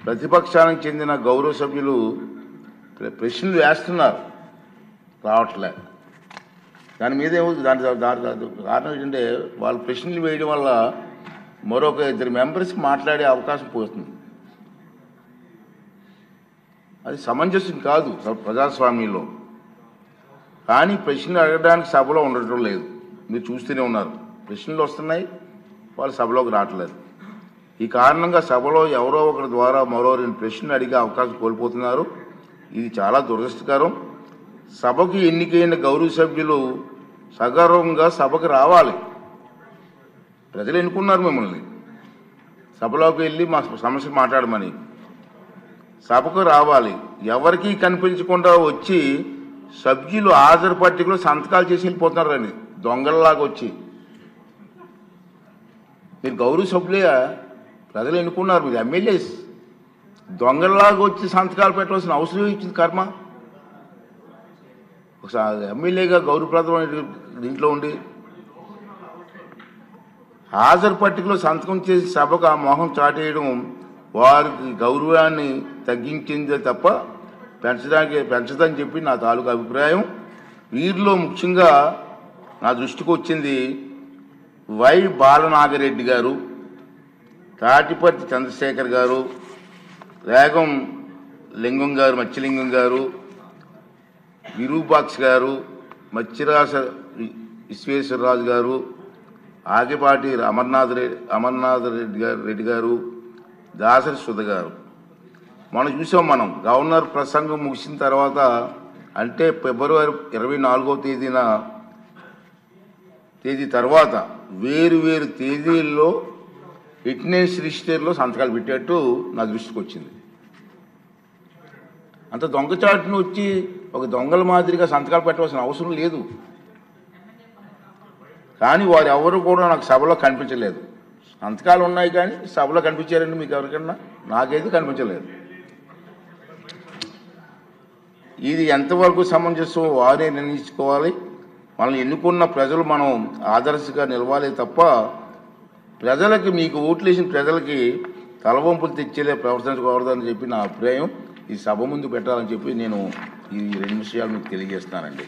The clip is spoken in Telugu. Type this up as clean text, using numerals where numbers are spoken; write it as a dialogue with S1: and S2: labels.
S1: ప్రతిపక్షానికి చెందిన గౌరవ సభ్యులు ప్రశ్నలు వేస్తున్నారు, రావట్లే. దాని మీద దాని కారణం ఏంటంటే వాళ్ళు ప్రశ్నలు వేయడం వల్ల మరొక 2 మెంబర్స్కి మాట్లాడే అవకాశం పోతుంది. అది సమంజసం కాదు ప్రజాస్వామ్యంలో. కానీ ప్రశ్నలు అడగడానికి సభలో ఉండటం లేదు. మీరు చూస్తూనే ఉన్నారు, ప్రశ్నలు వస్తున్నాయి, వాళ్ళు సభలోకి రావట్లేదు. ఈ కారణంగా సభలో ఎవరో ఒకరి ద్వారా మరో 2 ప్రశ్నలు అడిగే అవకాశం కోల్పోతున్నారు. ఇది చాలా దురదృష్టకరం. సభకు ఎన్నికైన గౌరవ సభ్యులు సగర్వంగా సభకు రావాలి. ప్రజలు ఎన్నుకున్నారు మిమ్మల్ని, సభలోకి వెళ్ళి మా సమస్య మాట్లాడమని. సభకు రావాలి. ఎవరికీ కనిపించకుండా వచ్చి సభ్యులు హాజరు పట్టికలో సంతకాలు చేసి వెళ్ళిపోతున్నారండి, దొంగలలాగా వచ్చి. మీరు గౌరవ సభ్యులే, ప్రజలు ఎన్నుకున్నారు, మీరు ఎమ్మెల్యేస్. దొంగలలాగా వచ్చి సంతకాలు పెట్టవలసిన అవసరం ఇచ్చింది కర్మ. ఒకసారి ఎమ్మెల్యేగా గౌరవప్రదమైన దీంట్లో ఉండి హాజరు పట్టికలో సంతకం చేసి సభకు ఆ మొహం చాటేయడం వారికి గౌరవాన్ని తగ్గించిందే తప్ప పెంచదని చెప్పి నా తాలూకు అభిప్రాయం. వీరిలో ముఖ్యంగా నా దృష్టికి వచ్చింది వై బాలనాగిరెడ్డి గారు, తాటిపర్తి చంద్రశేఖర్ గారు, రేగం లింగం గారు, మత్స్యలింగం గారు, విరూపాక్ష గారు, మత్స్యరాజ విశ్వేశ్వరరాజు గారు, ఆగిపాటి అమర్నాథ్ రెడ్డి గారు, దాసరి సుధ గారు. మనం చూసాం. గవర్నర్ ప్రసంగం ముగిసిన తర్వాత, అంటే ఫిబ్రవరి 24వ తేదీ తర్వాత వేరు తేదీల్లో ఫిట్నెస్ రిజిస్టర్లో సంతకాలు పెట్టేట్టు నా దృష్టికి వచ్చింది. అంత దొంగచాటును వచ్చి ఒక దొంగల మాదిరిగా సంతకాలు పెట్టవలసిన అవసరం లేదు. కానీ వారు ఎవరు కూడా నాకు సభలో కనిపించలేదు. సంతకాలు ఉన్నాయి కానీ సభలో కనిపించారండి మీకు ఎవరికన్నా? నాకైతే కనిపించలేదు. ఇది ఎంతవరకు సమంజసం వారే నిర్ణయించుకోవాలి. మనల్ని ఎన్నుకున్న ప్రజలు మనం ఆదర్శంగా నిలవాలి తప్ప ప్రజలకి, మీకు ఓట్లు వేసిన ప్రజలకి తలవంపులు తెచ్చేలే ప్రవర్తించకూడదని చెప్పి నా అభిప్రాయం. ఈ సభ ముందు పెట్టాలని చెప్పి నేను ఈ 2 విషయాలు మీకు తెలియజేస్తానండి.